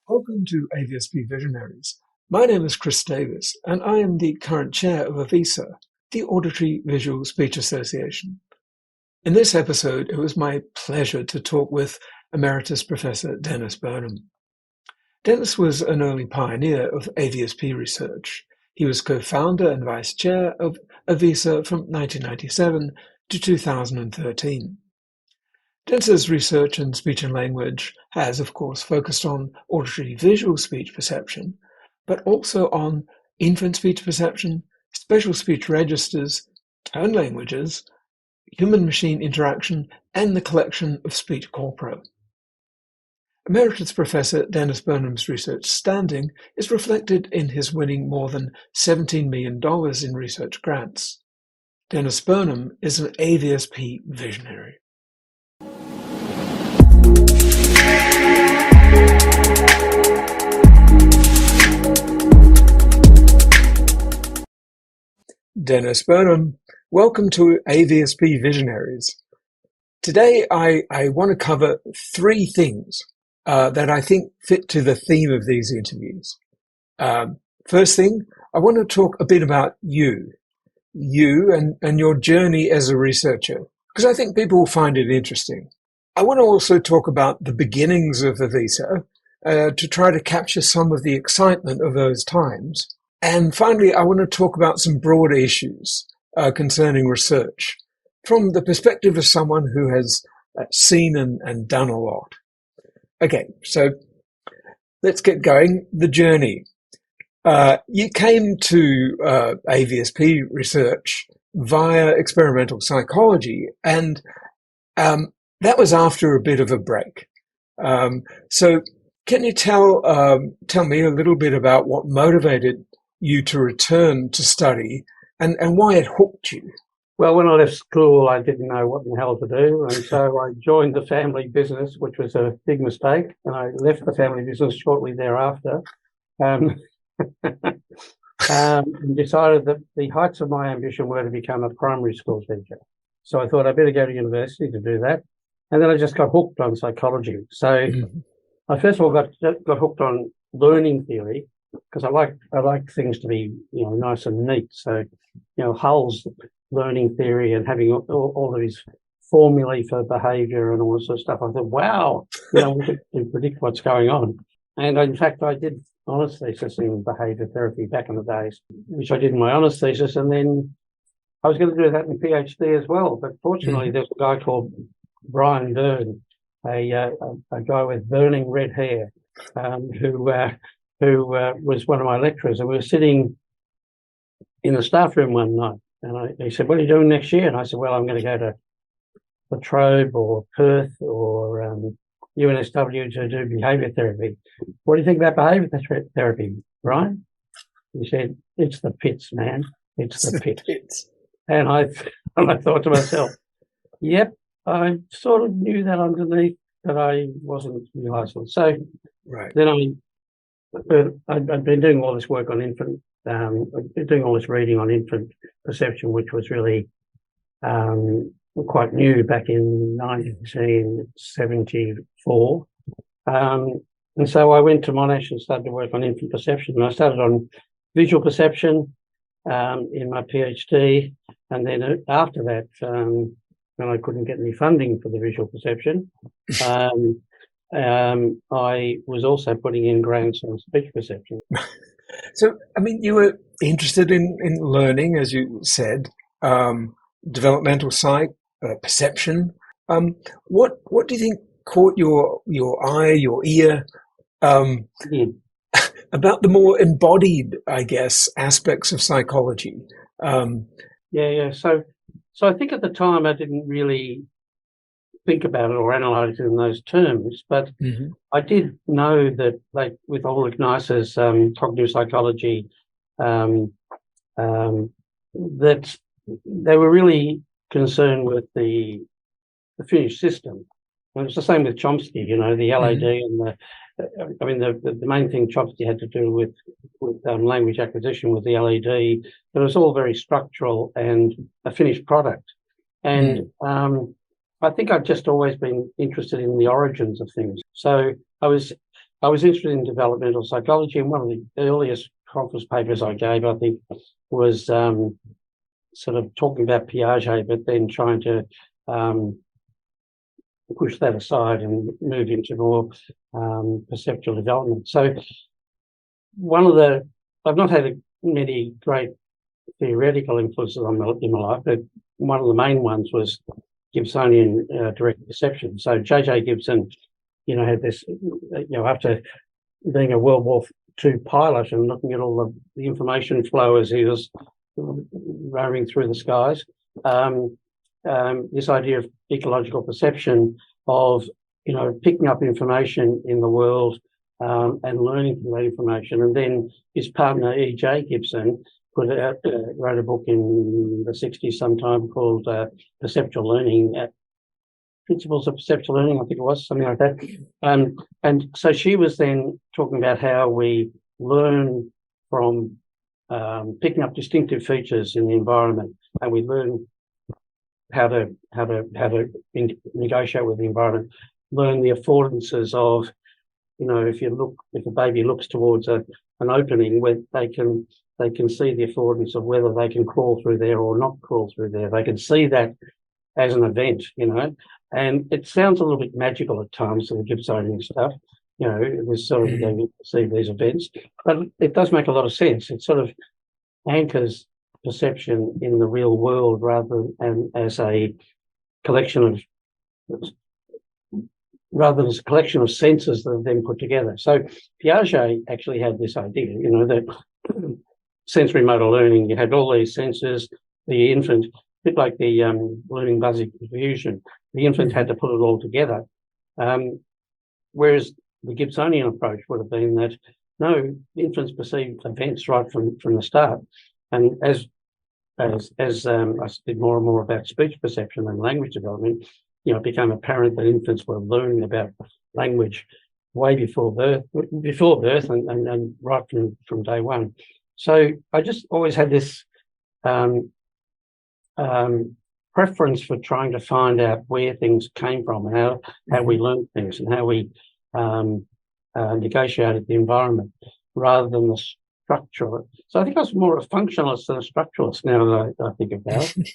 Welcome to AVSP Visionaries. My name is Chris Davis, and I am the current chair of AVISA, the Auditory-Visual Speech Association. In this episode, it was my pleasure to talk with Emeritus Professor Denis Burnham. Denis was an early pioneer of AVSP research. He was co-founder and vice chair of AVISA from 1997 to 2013. Denis's research in speech and language has, of course, focused on auditory-visual speech perception, but also on infant speech perception, special speech registers, tone languages, human-machine interaction, and the collection of speech corpora. Emeritus Professor Denis Burnham's research standing is reflected in his winning more than $17 million in research grants. Denis Burnham is an AVSP visionary. Denis Burnham, welcome to AVSP Visionaries. Today I want to cover three things that I think fit to the theme of these interviews. First thing, I want to talk a bit about you and your journey as a researcher, because I think people will find it interesting. I want to also talk about the beginnings of AVISA to try to capture some of the excitement of those times. And finally, I want to talk about some broader issues concerning research from the perspective of someone who has seen and done a lot. Okay, so let's get going. The journey. You came to AVSP research via experimental psychology, and that was after a bit of a break. So can you tell me a little bit about what motivated you to return to study and why it hooked you? Well, when I left school, I didn't know what the hell to do. And so I joined the family business, which was a big mistake. And I left the family business shortly thereafter and decided that the heights of my ambition were to become a primary school teacher. So I thought I'd better go to university to do that. And then I just got hooked on psychology. So I first of all got hooked on learning theory, because I like things to be, nice and neat. So, Hull's learning theory and having all of his formulae for behaviour and all this sort of stuff. I thought, wow, we can predict what's going on. And in fact, I did honours thesis in behaviour therapy back in the days, which I did in my honours thesis. And then I was going to do that in PhD as well. But fortunately, there's a guy called Brian Byrne, a guy with burning red hair, who was one of my lecturers, and we were sitting in the staff room one night, and he said, "What are you doing next year?" And I said, "Well, I'm going to go to Latrobe or Perth or UNSW to do behaviour therapy." "What do you think about behaviour therapy, Brian?" He said, "It's the pits, man. It's the pits." And I thought to myself, "Yep, I sort of knew that underneath, but I wasn't realising." So then I'd been doing all this work on infant, doing all this reading on infant perception, which was really quite new back in 1974. And so I went to Monash and started to work on infant perception. And I started on visual perception in my PhD. And then after that, when I couldn't get any funding for the visual perception, I was also putting in grants on speech perception. So, you were interested in learning, as you said, developmental psych, perception. What do you think caught your eye, your ear, about the more embodied, I guess, aspects of psychology? So I think at the time I didn't really think about it or analyze it in those terms, but I did know that, like with Ulrich Neisser's cognitive psychology, that they were really concerned with the Finnish system. And it's the same with Chomsky, the LAD and the main thing Chomsky had to do with language acquisition was the LAD, but it was all very structural and a finished product. And I think I've just always been interested in the origins of things. So I was I was interested in developmental psychology, and one of the earliest conference papers I gave, I think, was sort of talking about Piaget, but then trying to push that aside and move into more perceptual development. So I've not had many great theoretical influences in my life, but one of the main ones was Gibsonian direct perception. So J.J. Gibson, had this, after being a World War II pilot and looking at all the information flow as he was roaming through the skies, this idea of ecological perception of, picking up information in the world and learning from that information. And then his partner, E.J. Gibson, wrote a book in the 60s sometime called Perceptual Learning, Principles of Perceptual Learning, I think it was, something like that. And so she was then talking about how we learn from picking up distinctive features in the environment, and we learn how to negotiate with the environment, learn the affordances of, if a baby looks towards an opening where they can see the affordance of whether they can crawl through there or not crawl through there. They can see that as an event, and it sounds a little bit magical at times, the Gibsonian stuff. It was sort of they see these events, but it does make a lot of sense. It sort of anchors perception in the real world rather than as a collection of senses that are then put together. So Piaget actually had this idea, that sensory motor learning, you had all these senses, the infant, a bit like the learning basic diffusion, the infant had to put it all together. Whereas the Gibsonian approach would have been that, no, infants perceive events right from the start. And as I did more and more about speech perception and language development, it became apparent that infants were learning about language way before birth and right from day one. So I just always had this preference for trying to find out where things came from and how we learned things and how we negotiated the environment rather than the structural. So I think I was more a functionalist than a structuralist now that I think about it.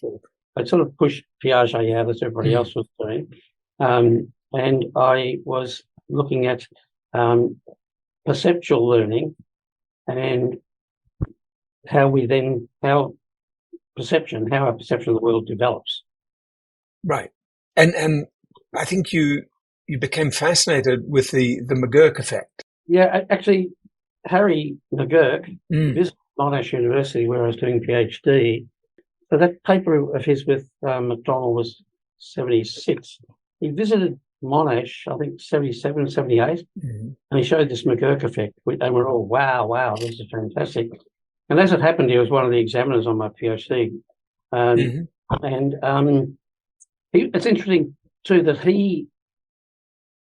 I sort of pushed Piaget out as everybody else was doing. And I was looking at perceptual learning and how our perception of the world develops. Right. And I think you became fascinated with the McGurk effect. Yeah, actually, Harry McGurk visited Monash University where I was doing PhD. So that paper of his with MacDonald was 76. He visited Monash, I think 77, 78, and he showed this McGurk effect. And we're all, wow, this is fantastic. And as it happened, he was one of the examiners on my PhD. And it's interesting too that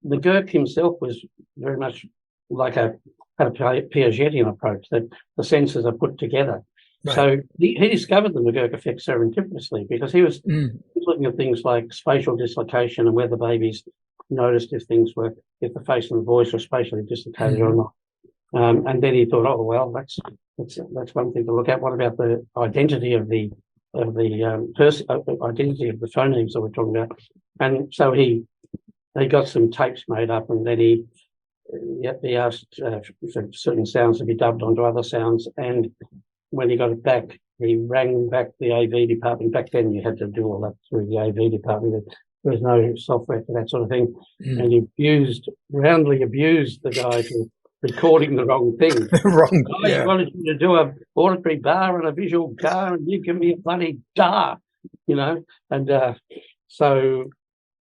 McGurk himself was very much like had a Piagetian approach, that the senses are put together. Right. So he discovered the McGurk effect serendipitously because he was looking at things like spatial dislocation and whether babies noticed if the face and the voice were spatially dislocated or not. And then he thought, oh well, that's one thing to look at. What about the identity of the identity of the phonemes that we're talking about? And so he got some tapes made up, and then he asked for certain sounds to be dubbed onto other sounds. And when he got it back, he rang back the AV department. Back then, you had to do all that through the AV department. There was no software for that sort of thing. And he roundly abused the guy for recording the wrong thing. I wanted you to do a auditory bar and a visual bar, and you give me a bloody dar, And so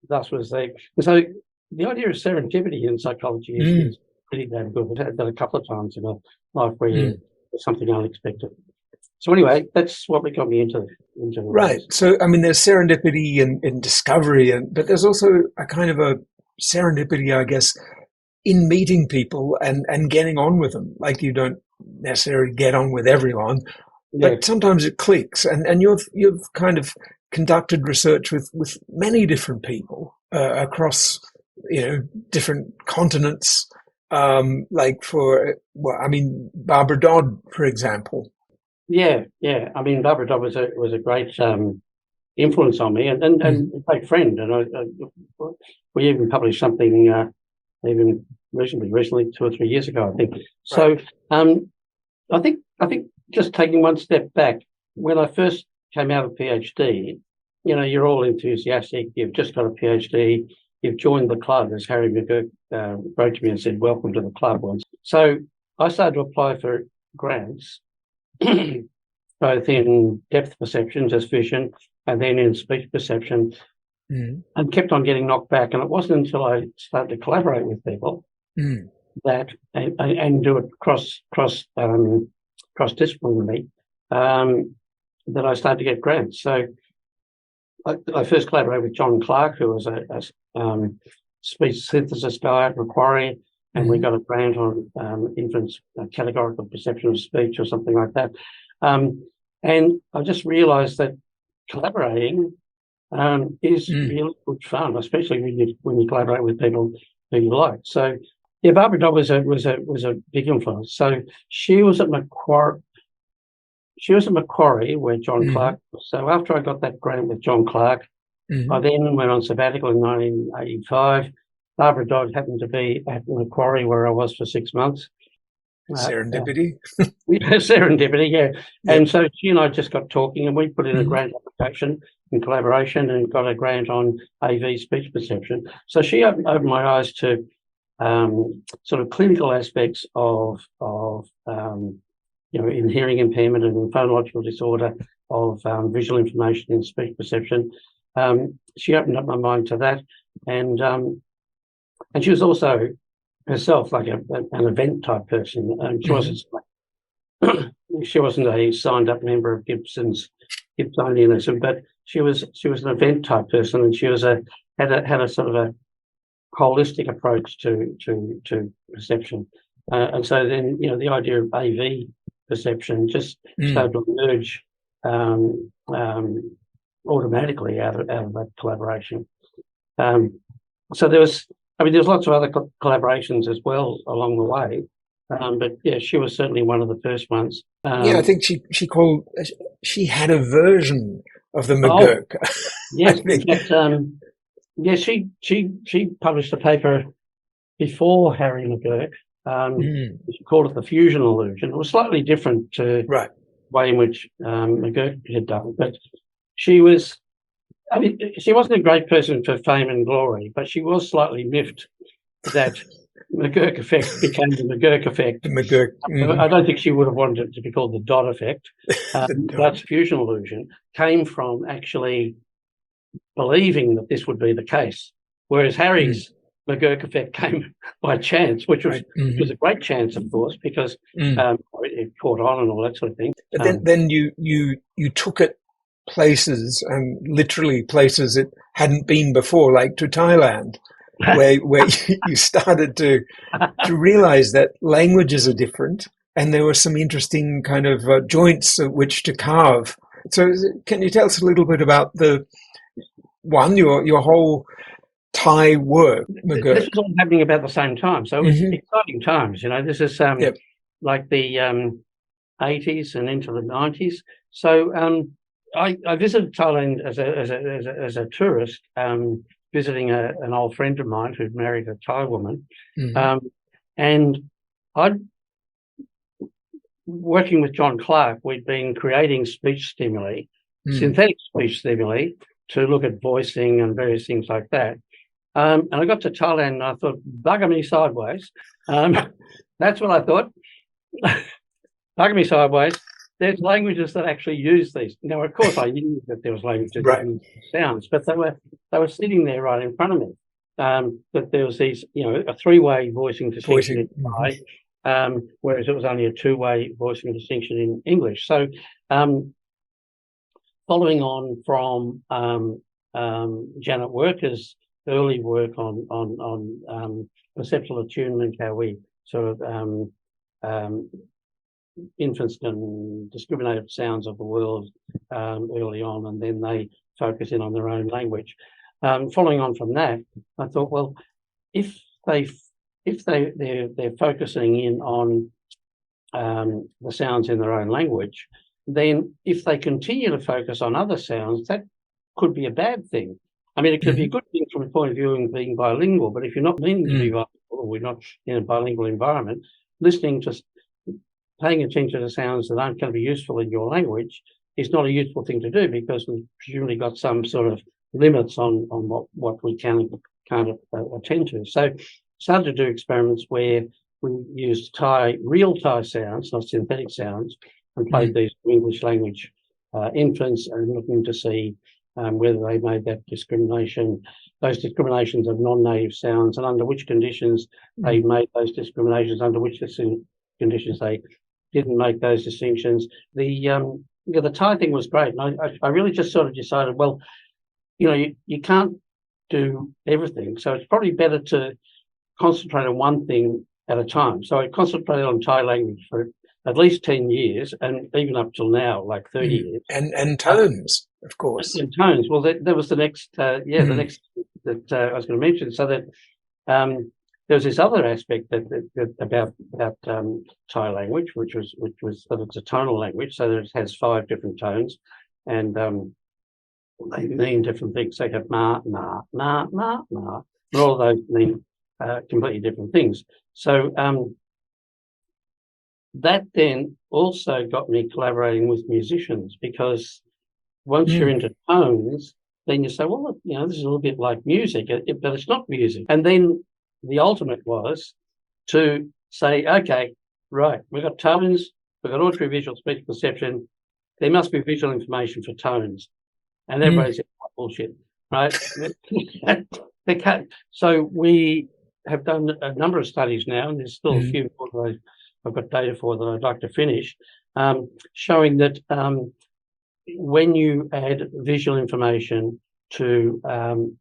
thus was the. So the idea of serendipity in psychology is pretty damn good. I've had that a couple of times in my life where you something unexpected. So anyway, that's what got me into right. So I mean, there's serendipity in discovery, but there's also a kind of a serendipity, I guess, in meeting people and getting on with them. Like you don't necessarily get on with everyone, but sometimes it clicks. And you've kind of conducted research with many different people across different continents. Like for, well, I mean, Barbara Dodd, for example. Yeah. I mean, Barbara Dodd was a great influence on me, and a great friend. And we even published something even recently, 2 or 3 years ago, I think. So I think just taking one step back, when I first came out of PhD, you're all enthusiastic. You've just got a PhD. You've joined the club, as Harry McGurk wrote to me and said, "Welcome to the club." Once. So I started to apply for grants, both in depth perception, just vision, and then in speech perception, and kept on getting knocked back. And it wasn't until I started to collaborate with people that and do it cross-disciplinarily that I started to get grants. So I first collaborated with John Clark, who was a speech synthesis guy at Macquarie, and we got a grant on infants' categorical perception of speech or something like that. And I just realised that collaborating is really good fun, especially when you collaborate with people who you like. So, yeah, Barbara Dodd was a big influence. So she was at Macquarie. Where John Clark was. So after I got that grant with John Clark, I then went on sabbatical in 1985. Barbara Dodd happened to be at Macquarie, where I was for 6 months. Serendipity. Serendipity, yeah. And so she and I just got talking, and we put in a grant application in collaboration and got a grant on AV speech perception. So she opened my eyes to sort of clinical aspects of in hearing impairment and in phonological disorder of visual information in speech perception. She opened up my mind to that, and she was also herself like an event type person. She wasn't a signed up member of Gibson's Gibsonianism, but she was an event type person, and she was had a sort of a holistic approach to perception. And so then the idea of AV perception just started to emerge automatically out of that collaboration. So there was lots of other collaborations as well along the way, but yeah, she was certainly one of the first ones. I think she had a version of the McGurk. Yes, in fact, she published a paper before Harry McGurk. She called it the fusion illusion. It was slightly different to the way in which McGurk had done, but she wasn't a great person for fame and glory, but she was slightly miffed that McGurk effect became the McGurk effect. The McGurk. I don't think she would have wanted it to be called the Dodd effect. But fusion illusion came from actually believing that this would be the case, whereas Harry's McGurk effect came by chance, which was a great chance, of course, because it caught on and all that sort of thing. But then you took it places, and literally places it hadn't been before, like to Thailand, where you started to realize that languages are different, and there were some interesting kind of joints at which to carve. So can you tell us a little bit about your whole Thai work, McGurk? This was all happening about the same time, so it was exciting times. This is like the 80s and into the 90s. So I visited Thailand as a tourist, visiting an old friend of mine who'd married a Thai woman, and I'd working with John Clark. We'd been creating speech stimuli, synthetic speech stimuli, to look at voicing and various things like that. And I got to Thailand and I thought, bugger me sideways. That's what I thought. Bugger me sideways. There's languages that actually use these. Now, of course, I knew that there was languages that used sounds, but they were sitting there right in front of me. But there was these, a three-way voicing distinction in Thai, whereas it was only a two-way voicing distinction in English. So, following on from Janet Worker's early work on perceptual attunement, how we sort of infants can discriminate sounds of the world early on, and then they focus in on their own language. Following on from that, I thought, well, if they if they're focusing in on the sounds in their own language, then if they continue to focus on other sounds, that could be a bad thing. I mean, it could be a good thing from the point of view of being bilingual, but if you're not meaning to be bilingual, or we're not in a bilingual environment, paying attention to sounds that aren't going to be useful in your language is not a useful thing to do, because we've presumably got some sort of limits on what we can and can't attend to. So started to do experiments where we used real Thai sounds, not synthetic sounds, and played these English language infants, and looking to see whether they made those discriminations of non-native sounds, and under which conditions they made those discriminations, under which conditions they didn't make those distinctions. The Thai thing was great, and I really just sort of decided, well, you can't do everything, so it's probably better to concentrate on one thing at a time. So I concentrated on Thai language for at least 10 years, and even up till now, like 30 years. And tones, of course. And tones. Well, that was the next, the next that I was going to mention. So that there's this other aspect about Thai language, which was that it's a tonal language, so that it has 5 different tones, and they mean different things. They have ma, na, na, na, na, and all of those mean completely different things. So that then also got me collaborating with musicians, because once you're into tones, then you say, well, this is a little bit like music, but it's not music. And then the ultimate was to say, okay, right, we've got tones, we've got auditory-visual speech perception, there must be visual information for tones. And everybody said, oh, bullshit, right? They can't. So we have done a number of studies now, and there's still a few more that I've got data for that I'd like to finish, showing that when you add visual information to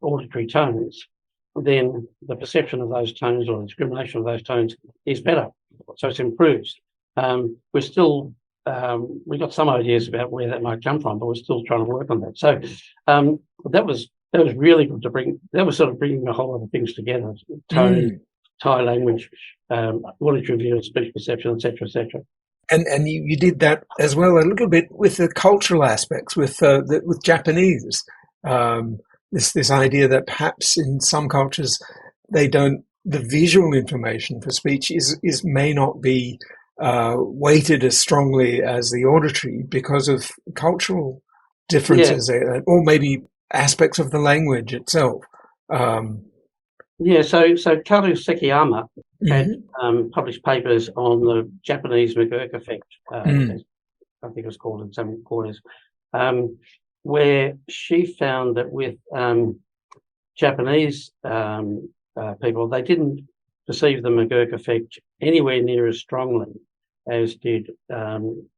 auditory tones, then the perception of those tones, or the discrimination of those tones, is better. So it improves. We're still, we've got some ideas about where that might come from, but we're still trying to work on that. So that was really good to bring. That was sort of bringing a whole lot of things together: tone, Thai language, auditory-visual speech perception, etc., etc. And you did that as well a little bit with the cultural aspects, with Japanese. This idea that perhaps in some cultures the visual information for speech may not be weighted as strongly as the auditory because of cultural differences, or maybe aspects of the language itself. So Kato Sekiyama had published papers on the Japanese McGurk effect, I think it was called in some quarters, where she found that with Japanese people, they didn't perceive the McGurk effect anywhere near as strongly as did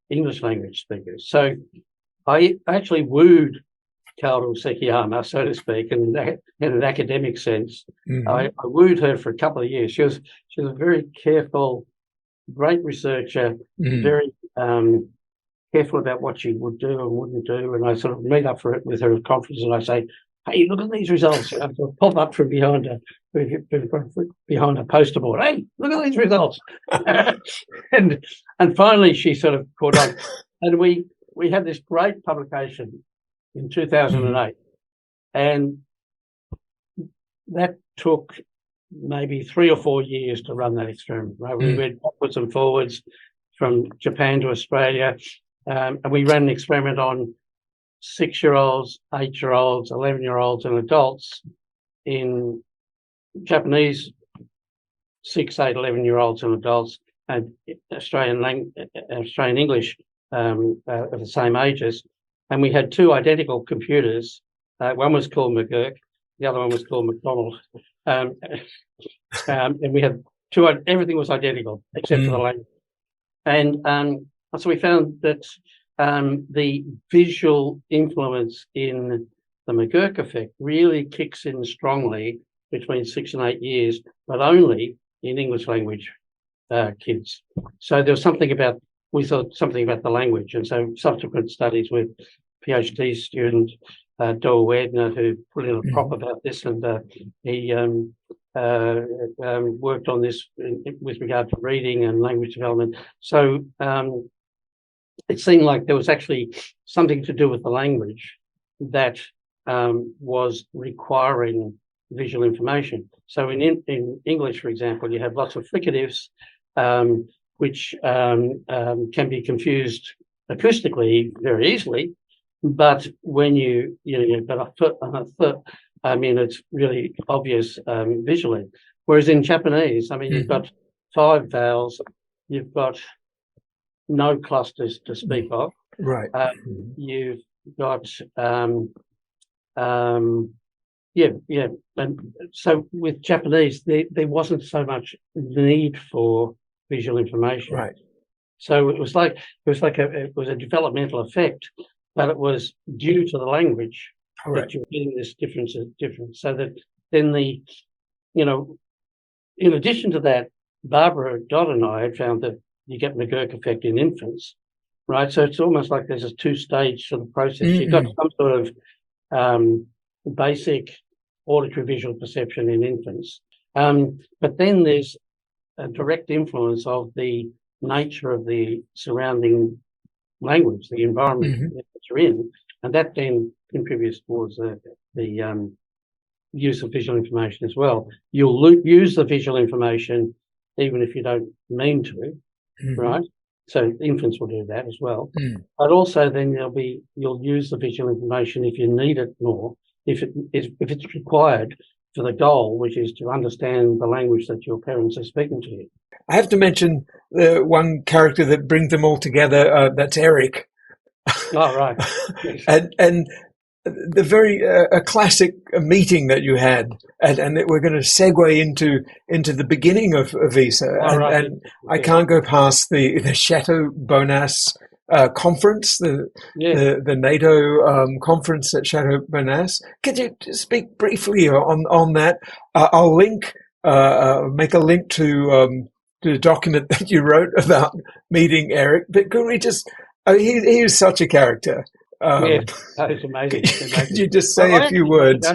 English language speakers. So I actually wooed Kaoru Sekiyama, so to speak, in an academic sense. I wooed her for a couple of years. She was a very careful, great researcher, very careful about what she would do and wouldn't do. And I sort of meet up with her at conferences, and I say, "Hey, look at these results." I sort of pop up from behind a poster board. "Hey, look at these results." and finally, she sort of caught on, and we had this great publication in 2008, and that took maybe 3 or 4 years to run that experiment. Right, we went backwards and forwards from Japan to Australia, and we ran an experiment on 6-year-olds, 8-year-olds, 11-year-olds, and adults in Japanese 6, 8, 11-year-olds and adults, and Australian English of the same ages. And we had 2 identical computers. One was called McGurk, the other one was called MacDonald. And we had 2, everything was identical except for the language. And so we found that the visual influence in the McGurk effect really kicks in strongly between 6 and 8 years, but only in English language kids. So there was we thought something about the language. And so subsequent studies with PhD student Dodd, who put in a prop about this, and he worked on this with regard to reading and language development. So it seemed like there was actually something to do with the language that was requiring visual information. So in English, for example, you have lots of fricatives, which can be confused acoustically very easily, but when you've got a third, I mean, it's really obvious visually. Whereas in Japanese, I mean, you've got 5 vowels, you've got no clusters to speak of. Right. You've got and so with Japanese, there wasn't so much need for visual information. Right. So it was a developmental effect, but it was due to the language that you're getting this difference. So that then in addition to that, Barbara, Dodd, and I had found that you get McGurk effect in infants, right? So it's almost like there's a 2-stage sort of process. You've got some sort of basic auditory-visual perception in infants, but then there's a direct influence of the nature of the surrounding language, the environment that you're in, and that then contributes towards the use of visual information as well. You'll use the visual information even if you don't mean to, right? So infants will do that as well. But also then you'll use the visual information if you need it more, if it's required for the goal, which is to understand the language that your parents are speaking to you. I have to mention the one character that brings them all together. That's Eric. Oh, right. and the very a classic meeting that you had, and that we're going to segue into the beginning of AVISA, and I can't go past the Chateau Bonas conference, the NATO conference at Chateau Bonas. Could you speak briefly on that? I'll link, make a link to the document that you wrote about meeting Eric. But could we just? He is such a character. That was amazing. Could you just say a few words? I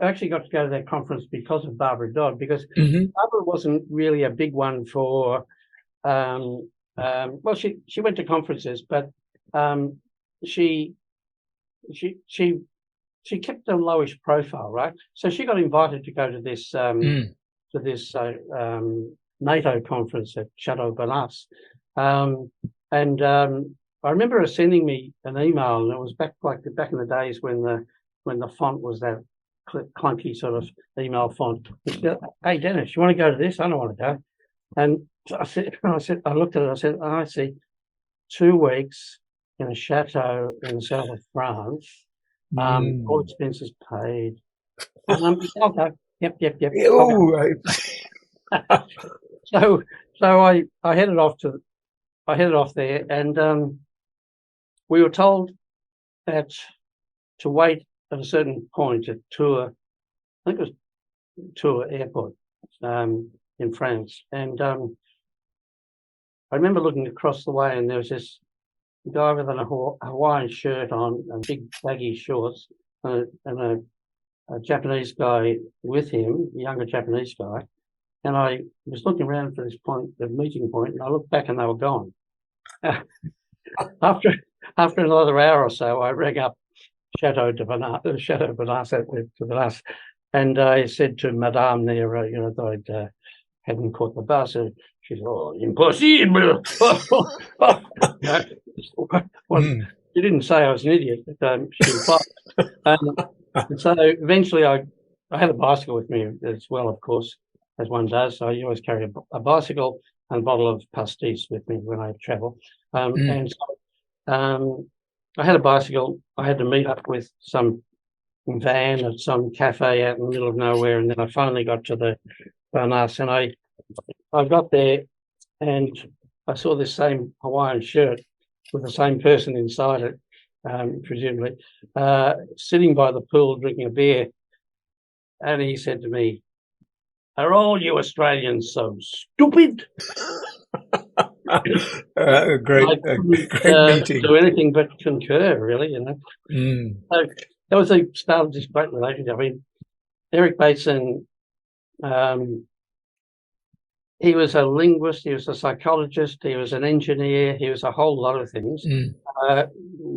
actually got to go to that conference because of Barbara Dodd, because Barbara wasn't really a big one for. Well, she went to conferences, but she kept a lowish profile, right? So she got invited to go to this NATO conference at Chateau Bonas, and I remember her sending me an email, and it was back in the days when the font was that clunky sort of email font. She said, "Hey Dennis, you want to go to this? I don't want to go." And I said, I looked at it. I said, "I see 2 weeks in a chateau in the south of France, all expenses paid." Okay, yep. Oh, So I headed off there, and we were told that to wait at a certain point at Tours, I think it was Tours Airport in France. And I remember looking across the way, and there was this guy with a Hawaiian shirt on and big baggy shorts, and a Japanese guy with him, a younger Japanese guy. And I was looking around for this point, the meeting point, and I looked back and they were gone. After another hour or so, I rang up Chateau Bonas, and I said to Madame there, that I hadn't caught the bus. And she said, "Oh, impossible!" Well, she didn't say I was an idiot, but she implied. And so eventually, I had a bicycle with me as well, of course, as one does. So I always carry a bicycle and a bottle of pastis with me when I travel. And so I had a bicycle. I had to meet up with some van at some cafe out in the middle of nowhere, and then I finally got to the Bonas, and I got there, and I saw this same Hawaiian shirt with the same person inside it, presumably, sitting by the pool drinking a beer, and he said to me, "Are all you Australians so stupid?" Great meeting. Do anything but concur, really, that was the start of this great relationship. I mean, Eric Bateson, he was a linguist, he was a psychologist, he was an engineer, he was a whole lot of things.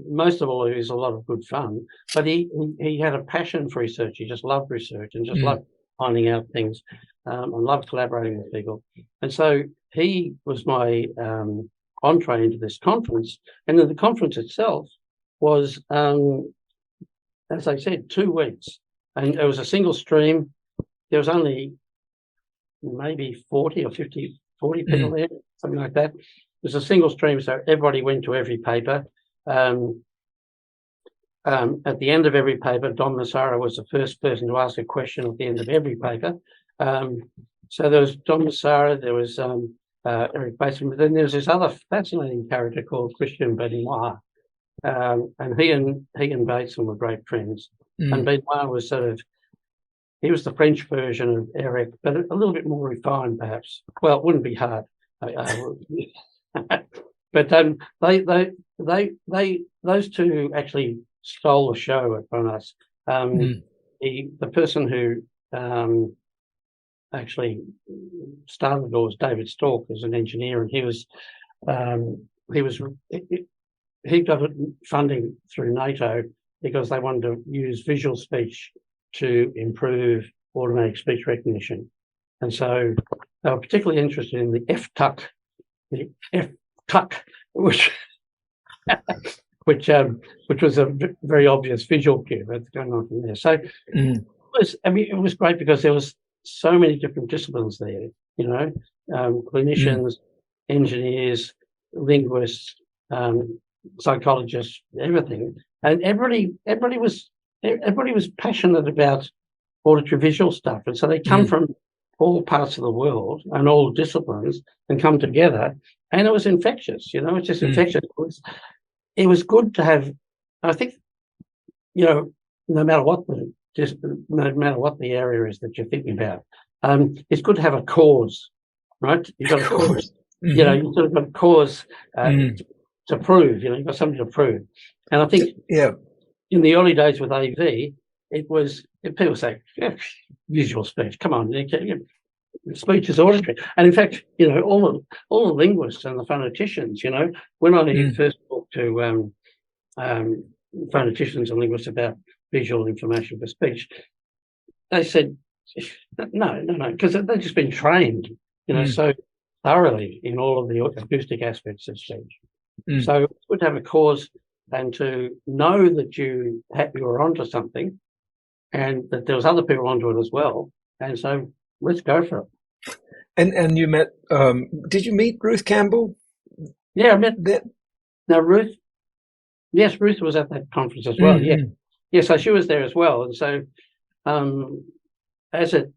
Most of all, he was a lot of good fun, but he had a passion for research. He just loved research and just loved finding out things, and loved collaborating with people. And so he was my entree into this conference. And then the conference itself was, as I said, 2 weeks. And it was a single stream. There was only maybe 40 or 50, 40 people there, something like that. It was a single stream, so everybody went to every paper. At the end of every paper, Don Massara was the first person to ask a question at the end of every paper. So there was Don Massara, there was Eric Bateson, but then there was this other fascinating character called Christian Benoit. And he and Bateson were great friends. And Benoit was he was the French version of Eric, but a little bit more refined, perhaps. Well, it wouldn't be hard. But those two actually stole the show from us. The person who actually started it all was David Stork, as an engineer, and he got funding through NATO because they wanted to use visual speech to improve automatic speech recognition. And so they were particularly interested in the FTUC, which was a very obvious visual cue that's going on from there. So it was great because there was so many different disciplines there, clinicians, engineers, linguists, psychologists, everything. And everybody was passionate about auditory-visual stuff. And so they come from all parts of the world and all disciplines and come together. And it was infectious, it's just infectious. It was good to have, I think, no matter what the area is that you're thinking about, it's good to have a cause, right? You've got a cause. You've sort of got a cause to prove, you've got something to prove. And I think in the early days with AV, it was, people say, visual speech, come on, speech is auditory. And in fact, all the linguists and the phoneticians, when I first talked to phoneticians and linguists about visual information for speech, they said, no, because they've just been trained, so thoroughly in all of the acoustic aspects of speech. So it's good to have a cause and to know that you were onto something and that there was other people onto it as well. And so let's go for it. And you met, did you meet Ruth Campbell? Yeah, I met that. Now, Ruth was at that conference as well. Yeah, so she was there as well. And so as it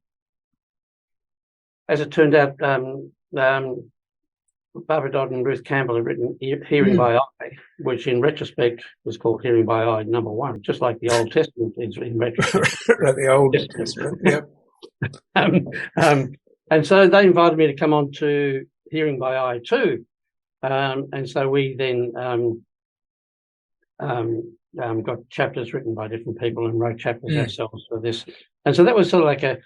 turned out, Barbara Dodd and Ruth Campbell had written Hearing by Eye, which in retrospect was called Hearing by Eye #1, just like the Old Testament is in retrospect. Right, the Old Testament, yep. And so they invited me to come on to Hearing by Eye too. And so we then got chapters written by different people and wrote chapters ourselves for this. And so that was sort of like a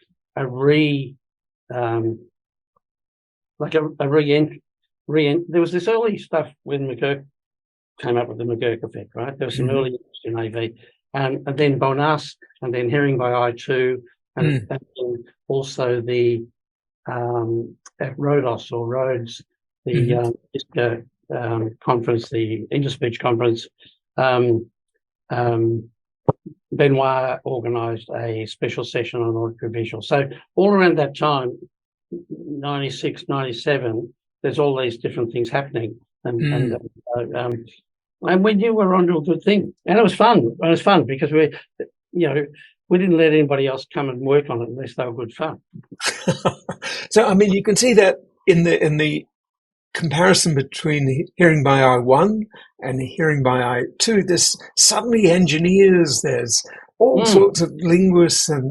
there was this early stuff when McGurk came up with the McGurk effect, right? There was some early in AV, and then Bonas, and then Hearing by Eye 2, and then also the at Rhodos or Rhodes, the conference, the Interspeech conference. Benoit organised a special session on auditory-visual. So all around that time, 96, 97, there's all these different things happening, and we knew we were onto a good thing, and it was fun. It was fun because we didn't let anybody else come and work on it unless they were good fun. So I mean, you can see that in the comparison between the Hearing by Eye 1 and the Hearing by Eye 2. There's suddenly engineers. There's all sorts of linguists, and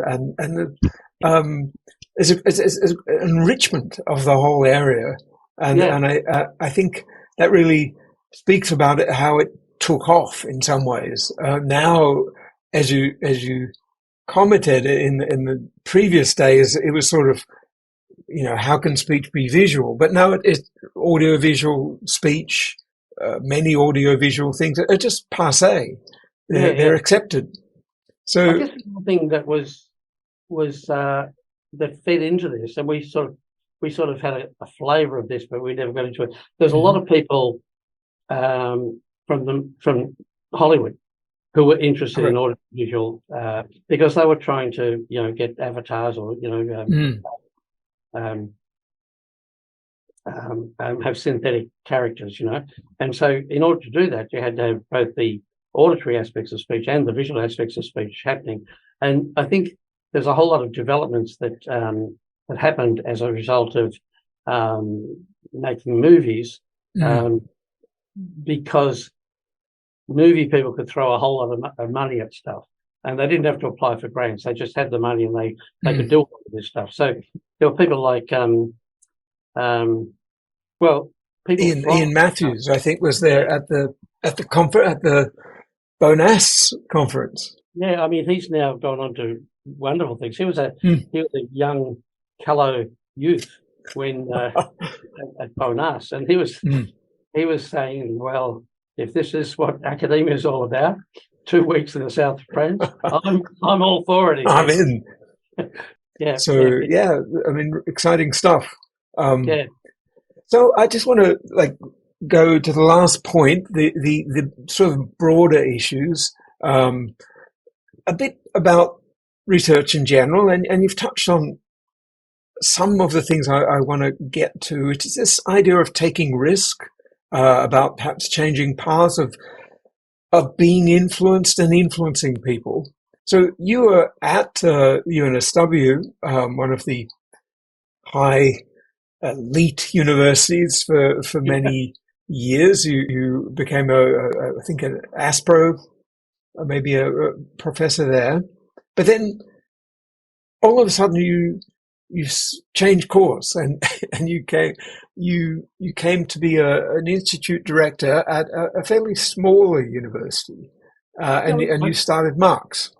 there's an enrichment of the whole area. And I think that really speaks about it, how it took off in some ways. Now as you commented in the previous days, it was sort of, how can speech be visual? But now it's audio-visual speech. Many audio-visual things are just passé. They're accepted. So I guess the thing that was that fed into this, and we sort of had a flavour of this, but we never got into it. There's a lot of people from Hollywood who were interested in audio-visual because they were trying to get avatars or have synthetic characters, and so in order to do that, you had to have both the auditory aspects of speech and the visual aspects of speech happening. And I think there's a whole lot of developments that happened as a result of making movies, because movie people could throw a whole lot of money at stuff, and they didn't have to apply for grants. They just had the money, and they could do all of this stuff. So there were people like Ian Matthews, I think, was there at the Bonas conference. Yeah, I mean, he's now gone on to wonderful things. He was a young callow youth when at Bonas, and he was saying, well, if this is what academia is all about, 2 weeks in the south of France, I'm all for it. I'm in. Yeah. So I mean, exciting stuff. Yeah. So I just want to go to the last point, the sort of broader issues, a bit about research in general, and you've touched on some of the things I want to get to, which is this idea of taking risk, about perhaps changing paths of being influenced and influencing people. So you were at UNSW, one of the high elite universities for many years. You became I think an ASPRO, maybe a professor there, but then all of a sudden you changed course and you came to be an institute director at a fairly smaller university, and you started Marx.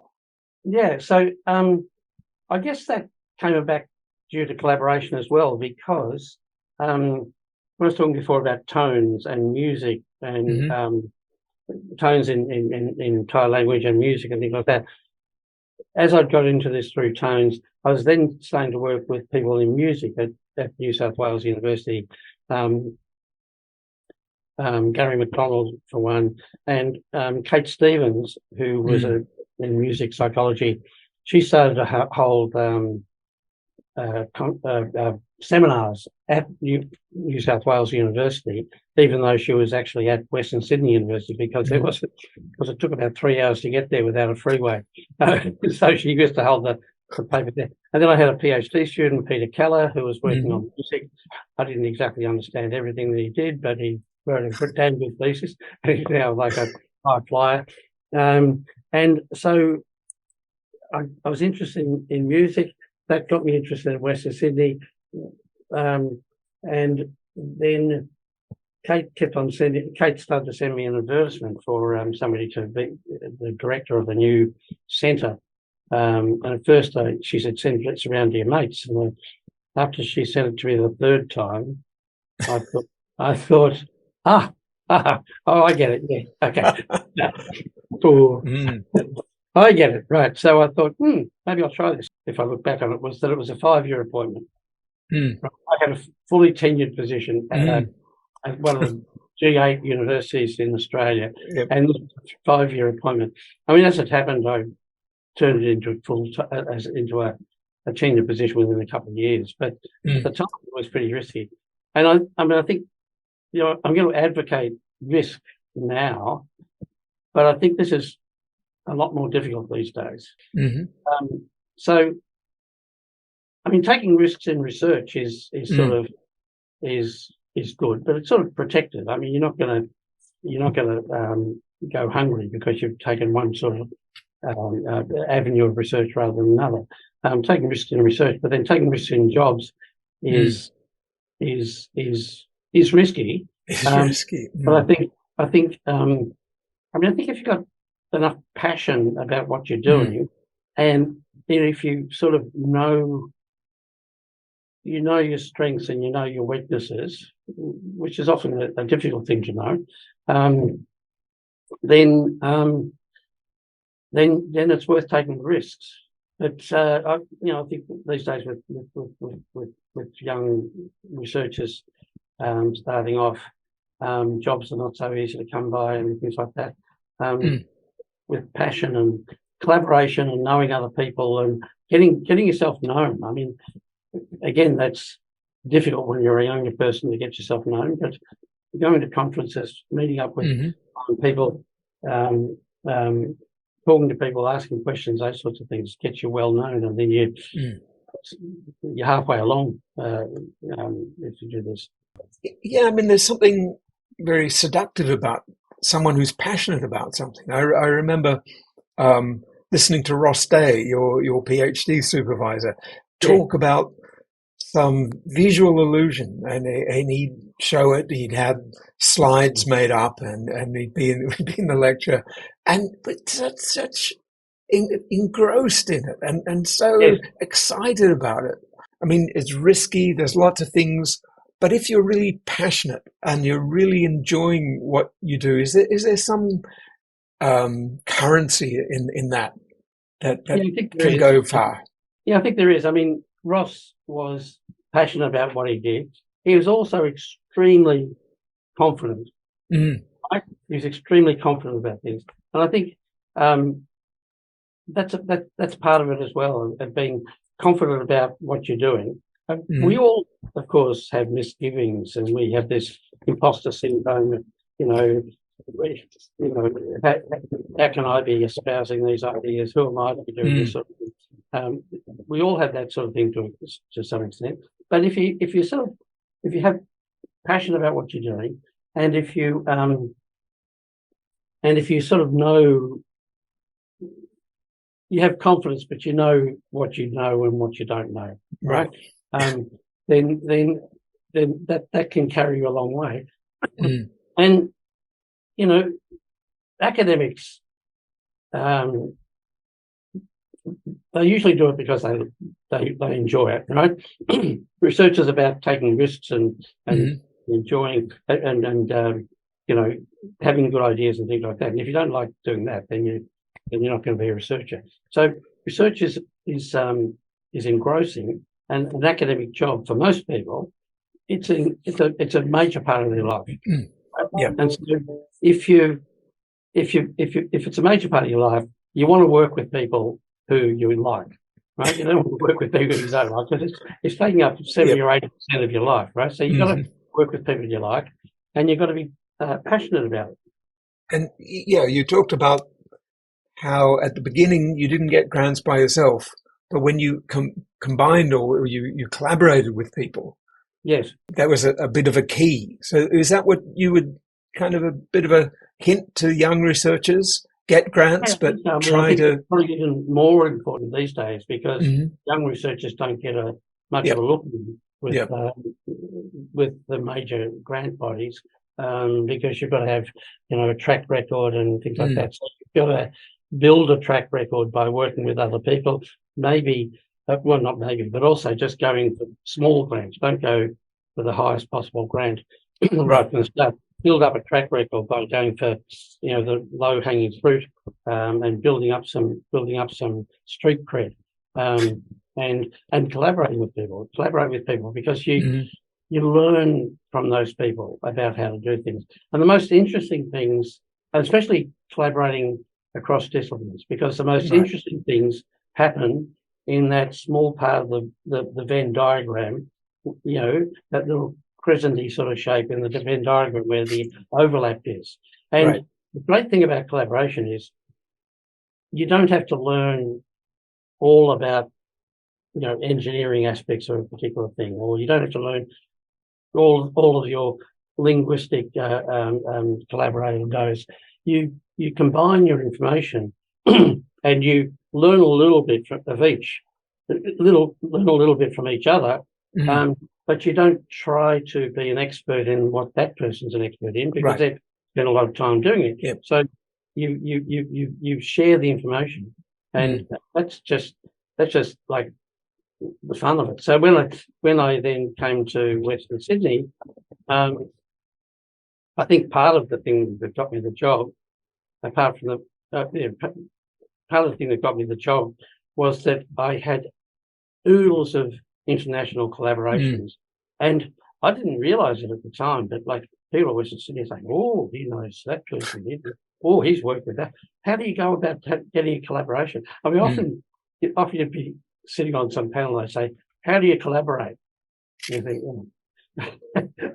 Yeah, so I guess that came about due to collaboration as well, because when I was talking before about tones and music and tones in Thai language and music and things like that, as I got into this through tones, I was then starting to work with people in music at New South Wales University, Gary McDonald for one, and Kate Stevens, who was in music psychology. She started to hold seminars at New South Wales University, even though she was actually at Western Sydney University, because it took about 3 hours to get there without a freeway. So she used to hold the paper there. And then I had a PhD student, Peter Keller, who was working on music. I didn't exactly understand everything that he did, but he wrote a damn good thesis. And he's now like a high flyer. And so I was interested in music. That got me interested in Western Sydney. And then Kate started to send me an advertisement for somebody to be the director of the new centre. And at first she said, send it around to your mates. And after she sent it to me the third time, I thought, I get it. Yeah, okay. I get it, right. So I thought, maybe I'll try this. If I look back on it, was that it was a 5-year appointment. I had a fully tenured position at one of the G8 universities in Australia, and it was a 5-year appointment. I mean, as it happened, I turned it into a tenured position within a couple of years. But at the time, it was pretty risky. And I think, I'm going to advocate risk now, but I think this is a lot more difficult these days. So, I mean, taking risks in research is good, but it's sort of protected. I mean, you're not going to go hungry because you've taken one sort of avenue of research rather than another. Taking risks in research, but then taking risks in jobs is risky. It's risky. But I think if you've got enough passion about what you're doing, and if you sort of know your strengths and you know your weaknesses, which is often a difficult thing to know, then it's worth taking the risks. But I think these days with young researchers starting off, jobs are not so easy to come by and things like that. With passion and collaboration and knowing other people and getting yourself known. I mean, again, that's difficult when you're a younger person to get yourself known, but going to conferences, meeting up with people, talking to people, asking questions, those sorts of things gets you well known, and then you're halfway along if you do this. Yeah, I mean, there's something very seductive about someone who's passionate about something. I remember listening to Ross Day, your PhD supervisor, talk about some visual illusion, and he'd show it. He'd have slides made up, and he'd be in the lecture, but such engrossed in it, and so excited about it. I mean, it's risky. There's lots of things, but if you're really passionate and you're really enjoying what you do, is there some currency in that can go far? Yeah, I think there is. I mean, Ross was passionate about what he did. He was also extremely confident. Right? He was extremely confident about things, and I think that's part of it as well, of being confident about what you're doing. We all, of course, have misgivings, and we have this imposter syndrome. How can I be espousing these ideas? Who am I to be doing this sort of thing? We all have that sort of thing to some extent. But if you have passion about what you're doing, and if you sort of know, you have confidence, but you know what you know and what you don't know, right? Then that can carry you a long way. And academics, they usually do it because they enjoy it, right? Research is about taking risks and enjoying and having good ideas and things like that. And if you don't like doing that, then you're not going to be a researcher. So research is engrossing, and an academic job for most people, it's a major part of their life. And so if it's a major part of your life, you want to work with people who you like, right? You don't want to work with people you don't like, because it's taking up 70 or 80% of your life, right? So you've got to work with people you like, and you've got to be passionate about it. And you talked about how at the beginning you didn't get grants by yourself, but when you combined or you collaborated with people, that was a bit of a key. So is that what you would kind of a bit of a hint to young researchers? Get grants, but try to... It's probably even more important these days, because young researchers don't get much of a look with the major grant bodies, because you've got to have a track record and things like that. So you've got to build a track record by working with other people. Maybe, well, not maybe, but also just going for small grants. Don't go for the highest possible grant right from the start. Build up a track record by going for the low hanging fruit, and building up some street cred, and collaborating with people. Collaborate with people, because you learn from those people about how to do things. And the most interesting things, especially collaborating across disciplines, because the most interesting things happen in that small part of the Venn diagram, that little crescent-y sort of shape in the Venn diagram where the overlap is. And the great thing about collaboration is you don't have to learn all about, engineering aspects of a particular thing, or you don't have to learn all of your linguistic collaborating goes. You combine your information and you learn a little bit of each, learn a little bit from each other, but you don't try to be an expert in what that person's an expert in, because they've spent a lot of time doing it. So you share the information, and that's just like the fun of it. So when I then came to Western Sydney, I think part of the thing that got me the job, apart from part of the thing that got me the job, was that I had oodles of international collaborations, and I didn't realise it at the time, but like people at Western Sydney saying, "Oh, he knows that person. Oh, he's worked with that." How do you go about getting a collaboration? I mean, often you'd be sitting on some panel, they say, "How do you collaborate?" You think, oh.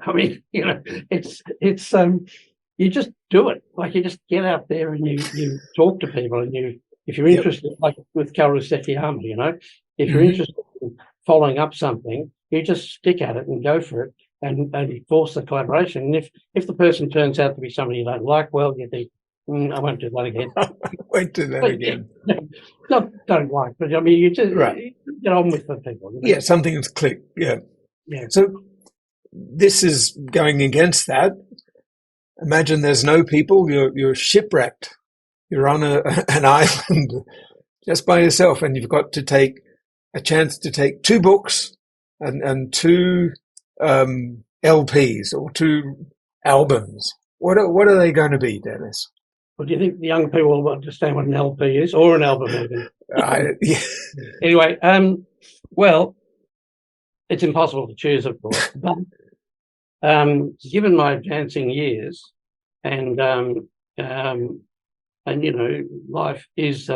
I mean, it's you just do it. Like you just get out there and you talk to people, and if you're interested, like with Calrusetiama, if you're interested in following up something, you just stick at it and go for it, and force the collaboration. And if the person turns out to be somebody you don't like, well, you think, I won't do that again. Won't do that again. Not don't like, but I mean, you just get on with the people. Yeah, something that's clicked. Yeah. So this is going against that. Imagine there's no people. You're shipwrecked. You're on an island just by yourself, and you've got to take a chance to take 2 books and 2 LPs or 2 albums. What are they going to be, Dennis? Well, do you think the young people will understand what an LP is, or an album even? Anyway, well, it's impossible to choose, of course, but given my advancing years, and life is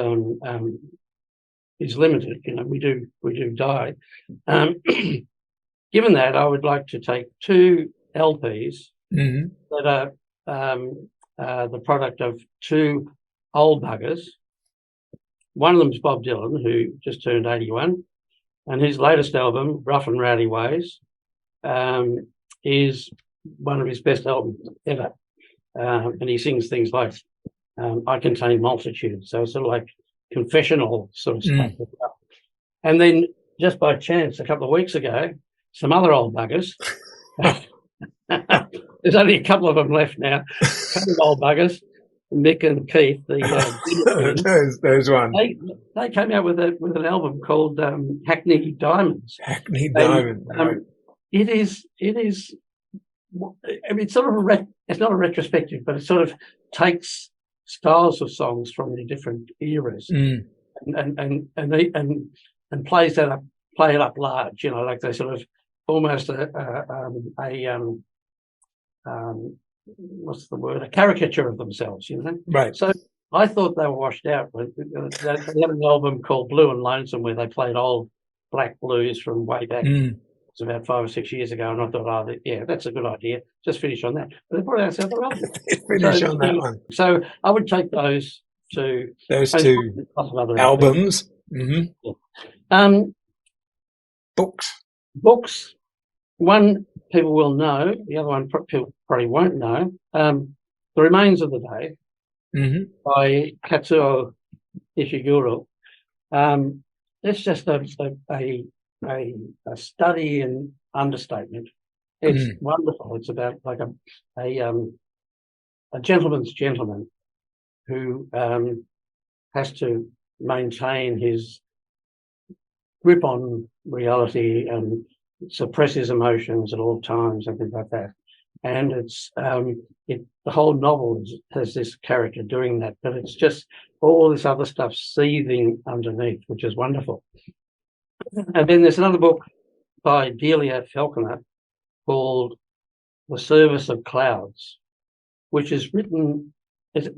limited. We do die. Given that, I would like to take 2 LPs that are the product of 2 old buggers. One of them is Bob Dylan, who just turned 81, and his latest album, Rough and Rowdy Ways, is one of his best albums ever. And he sings things like I Contain Multitudes, so sort of like confessional sort of stuff. And then just by chance, a couple of weeks ago, some other old buggers, there's only a couple of them left now, a couple of old buggers, Mick and Keith, those ones. They came out with an album called Hackney Diamonds. Hackney Diamonds. It is. I mean, it's sort of it's not a retrospective, but it sort of takes styles of songs from the different eras and plays it up large. Like they sort of almost what's the word? A caricature of themselves. Right. So I thought they were washed out. They had an album called Blue and Lonesome where they played old black blues from way back. It's about 5 or 6 years ago, and I thought, that's a good idea. Just finish on that. But they brought out another album. Finish on that one. So I would take those 2. Those 2 albums. Books. One people will know. The other one people probably won't know. The Remains of the Day by Katsuo Ishiguro. It's just a study in understatement. It's wonderful. It's about like a gentleman's gentleman who has to maintain his grip on reality and suppress his emotions at all times and things like that. And it's the whole novel has this character doing that, but it's just all this other stuff seething underneath, which is wonderful. And then there's another book by Delia Falconer called The Service of Clouds, which is written,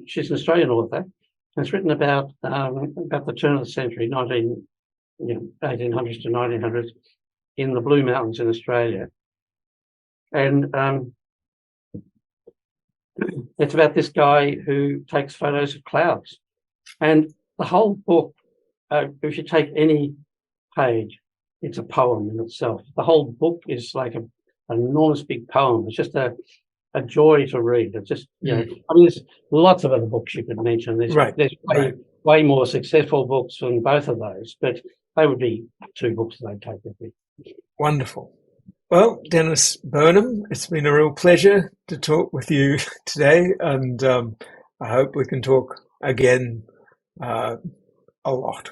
she's an Australian author, and it's written about the turn of the century, 1800s to 1900s, in the Blue Mountains in Australia. And it's about this guy who takes photos of clouds. And the whole book, if you take any page, it's a poem in itself. The whole book is like an enormous big poem. It's just a joy to read. It's just, I mean, there's lots of other books you could mention. There's way more successful books than both of those, but they would be 2 books that I'd take with me. Wonderful. Well, Denis Burnham, it's been a real pleasure to talk with you today, and I hope we can talk again a lot.